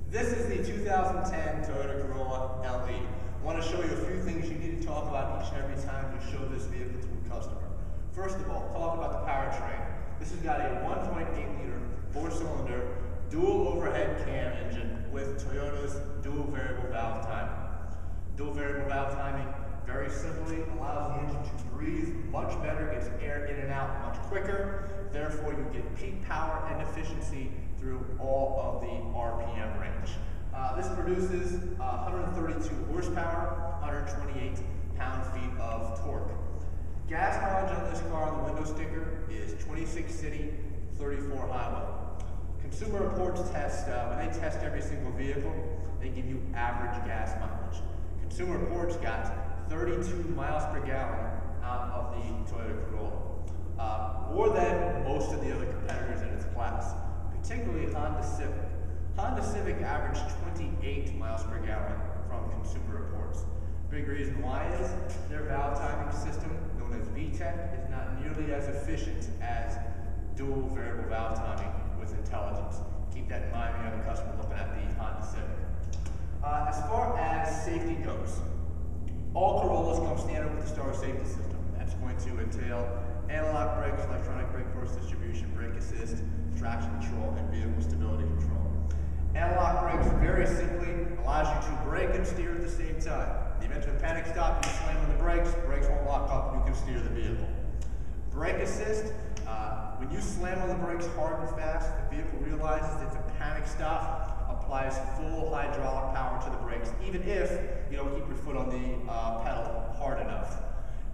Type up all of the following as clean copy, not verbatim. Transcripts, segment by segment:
This is the 2010 Toyota Corolla LE. I want to show you a few things you need to talk about each and every time you show this vehicle to a customer. First of all, talk about the powertrain. This has got a 1.8 liter, 4-cylinder, dual overhead cam engine with Toyota's dual variable valve timing. Dual variable valve timing very simply allows the engine to breathe much better, gets air in and out much quicker. Therefore, you get peak power and efficiency through all of the RPM range. This produces 132 horsepower, 128 pound-feet of torque. Gas mileage on this car on the window sticker is 26 city, 34 highway. Consumer Reports test, when they test every single vehicle, they give you average gas mileage. Consumer Reports got 32 miles per gallon out of the Toyota Corolla, more than most of the other competitors in its class, particularly Honda Civic. Honda Civic averaged 28 miles per gallon from Consumer Reports. Big reason why is their valve timing system, known as VTEC, is not nearly as efficient as dual variable valve timing with intelligence. Keep that in mind when you have a customer looking at the Honda Civic. As far as safety goes, all Corollas come standard with the Star safety system. That's going to entail analog brakes, electronic brake force distribution, brake assist, traction control, and vehicle stability control. Analog brakes very simply allows you to brake and steer at the same time. In the event of a panic stop, you slam on the brakes won't lock up, and you can steer the vehicle. Brake assist, when you slam on the brakes hard and fast, the vehicle realizes it's a panic stop, applies full hydraulic power to the brakes, even if you don't keep your foot on the pedal hard enough.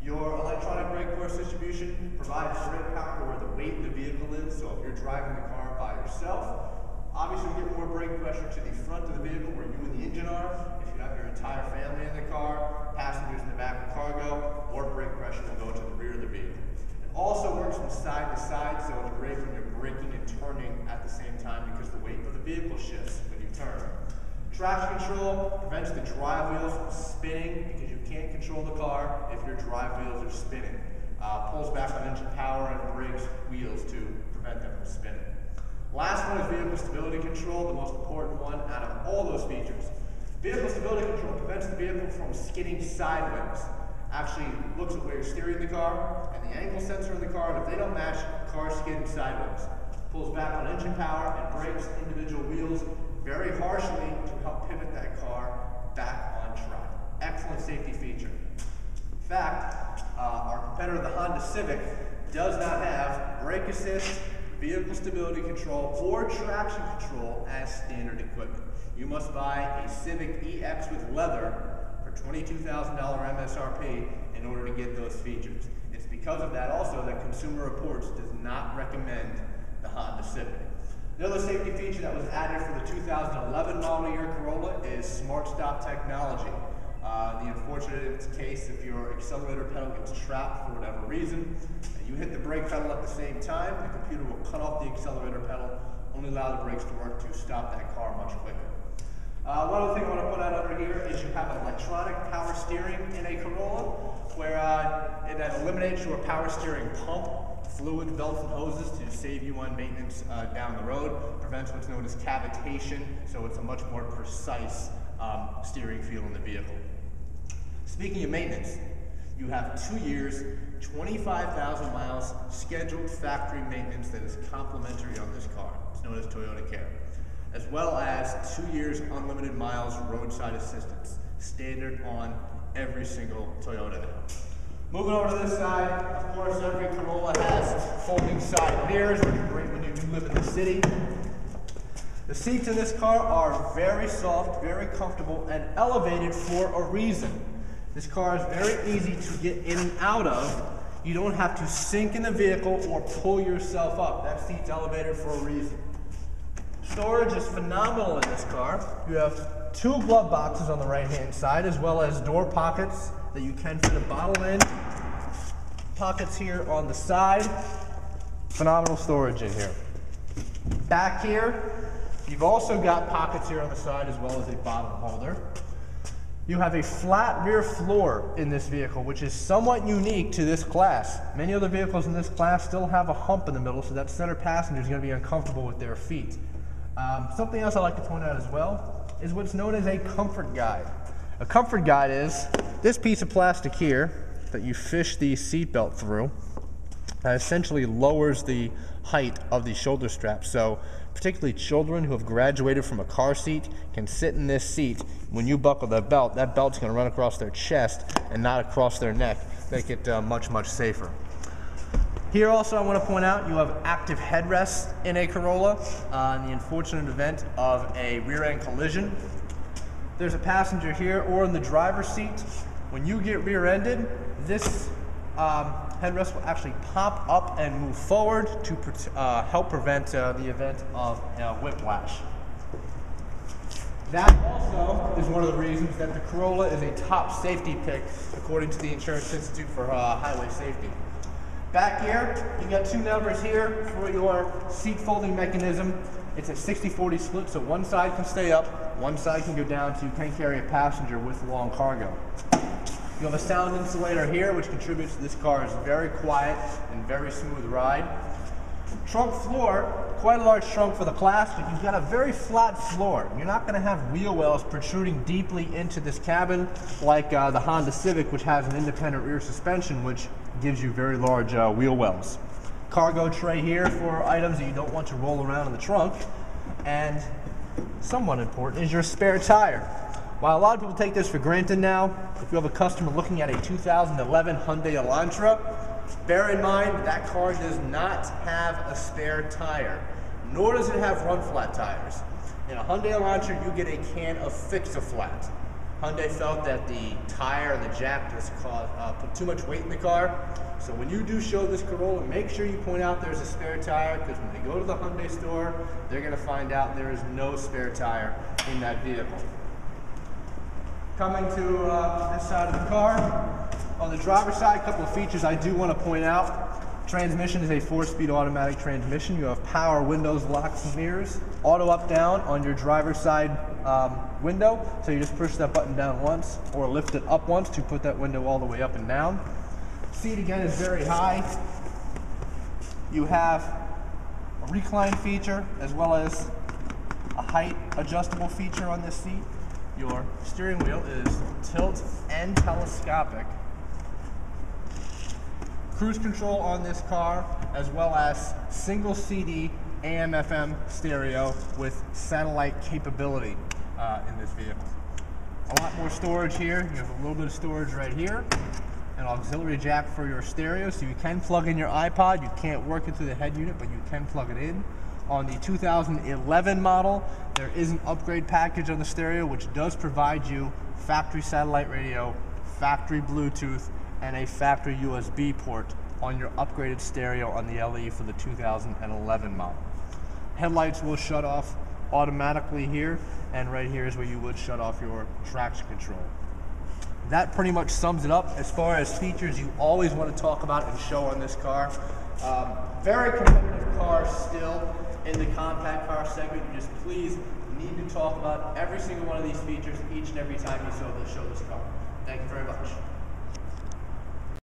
Your electronic brake force distribution provides brake power where the weight of the vehicle is, so if you're driving the car by yourself, obviously you get more brake pressure to the front of the vehicle where you and the engine are. If you have your entire family in the car, passengers in the back of cargo, more brake pressure will go to the rear of the vehicle. It also works from side to side, so it's great when you're braking and turning at the same time because the weight of the vehicle shifts when you turn. Traction control prevents the drive wheels from spinning because you can't control the car if your drive wheels are spinning. Pulls back on engine power and brakes wheels to prevent them from spinning. Last one is vehicle stability control, the most important one out of all those features. Vehicle stability control prevents the vehicle from skidding sideways. Actually looks at where you're steering the car and the angle sensor in the car, and if they don't match, the car's skidding sideways. Pulls back on engine power and brakes individual wheels very harshly to help pivot that car back on track. Excellent safety feature. In fact, our competitor, the Honda Civic, does not have brake assist, vehicle stability control, or traction control as standard equipment. You must buy a Civic EX with leather for $22,000 MSRP in order to get those features. It's because of that also that Consumer Reports does not recommend the Honda Civic. Another safety feature that was added for the 2011 model year Corolla is Smart Stop technology. The unfortunate case, if your accelerator pedal gets trapped for whatever reason, you hit the brake pedal at the same time, the computer will cut off the accelerator pedal, only allow the brakes to work to stop that car much quicker. One other thing I want to put out under here is you have electronic power steering in a Corolla, where it eliminates your power steering pump, fluid, belts, and hoses to save you on maintenance down the road, prevents what's known as cavitation, so it's a much more precise steering feel in the vehicle. Speaking of maintenance, you have 2 years, 25,000 miles scheduled factory maintenance that is complimentary on this car. It's known as Toyota Care, as well as 2 years unlimited miles roadside assistance, standard on every single Toyota now. Moving over to this side, of course, every Corolla has folding side mirrors, which are great when you do live in the city. The seats in this car are very soft, very comfortable, and elevated for a reason. This car is very easy to get in and out of. You don't have to sink in the vehicle or pull yourself up. That seat's elevated for a reason. Storage is phenomenal in this car. You have 2 glove boxes on the right-hand side, as well as door pockets that you can fit a bottle in. Pockets here on the side. Phenomenal storage in here. Back here, you've also got pockets here on the side, as well as a bottle holder. You have a flat rear floor in this vehicle, which is somewhat unique to this class. Many other vehicles in this class still have a hump in the middle, so that center passenger is going to be uncomfortable with their feet. Something else I like to point out as well is what's known as a comfort guide. A comfort guide is this piece of plastic here that you fish the seatbelt through that essentially lowers the height of the shoulder strap. So particularly children who have graduated from a car seat can sit in this seat. When you buckle that belt's going to run across their chest and not across their neck, make it much, much safer. Here also I want to point out you have active headrests in a Corolla in the unfortunate event of a rear-end collision. There's a passenger here or in the driver's seat. When you get rear-ended, this headrest will actually pop up and move forward to help prevent the event of whiplash. That also is one of the reasons that the Corolla is a top safety pick according to the Insurance Institute for Highway Safety. Back here, you got two levers here for your seat folding mechanism. It's a 60-40 split, so one side can stay up, one side can go down, so you can carry a passenger with long cargo. You have a sound insulator here, which contributes to this car's very quiet and very smooth ride. Trunk floor, quite a large trunk for the plastic. You've got a very flat floor. You're not going to have wheel wells protruding deeply into this cabin like the Honda Civic, which has an independent rear suspension, which gives you very large wheel wells. Cargo tray here for items that you don't want to roll around in the trunk. And somewhat important is your spare tire. While a lot of people take this for granted now, if you have a customer looking at a 2011 Hyundai Elantra, bear in mind that car does not have a spare tire, nor does it have run flat tires. In a Hyundai Elantra, you get a can of Fix-A-Flat. Hyundai felt that the tire and the jack just put too much weight in the car. So when you do show this Corolla, make sure you point out there's a spare tire, because when they go to the Hyundai store, they're going to find out there is no spare tire in that vehicle. Coming to this side of the car, on the driver's side, a couple of features I do want to point out. Transmission is a 4-speed automatic transmission. You have power windows, locks, and mirrors. Auto up-down on your driver's side window, so you just push that button down once or lift it up once to put that window all the way up and down. Seat again is very high. You have a recline feature as well as a height adjustable feature on this seat. Your steering wheel is tilt and telescopic. Cruise control on this car, as well as single CD AM/FM stereo with satellite capability in this vehicle. A lot more storage here. You have a little bit of storage right here. An auxiliary jack for your stereo, so you can plug in your iPod. You can't work it through the head unit, but you can plug it in. On the 2011 model, there is an upgrade package on the stereo, which does provide you factory satellite radio, factory Bluetooth, and a factory USB port on your upgraded stereo on the LE for the 2011 model. Headlights will shut off automatically here, and right here is where you would shut off your traction control. That pretty much sums it up as far as features you always want to talk about and show on this car. Very competitive car still in the compact car segment. You just please need to talk about every single one of these features each and every time you show this car. Thank you very much.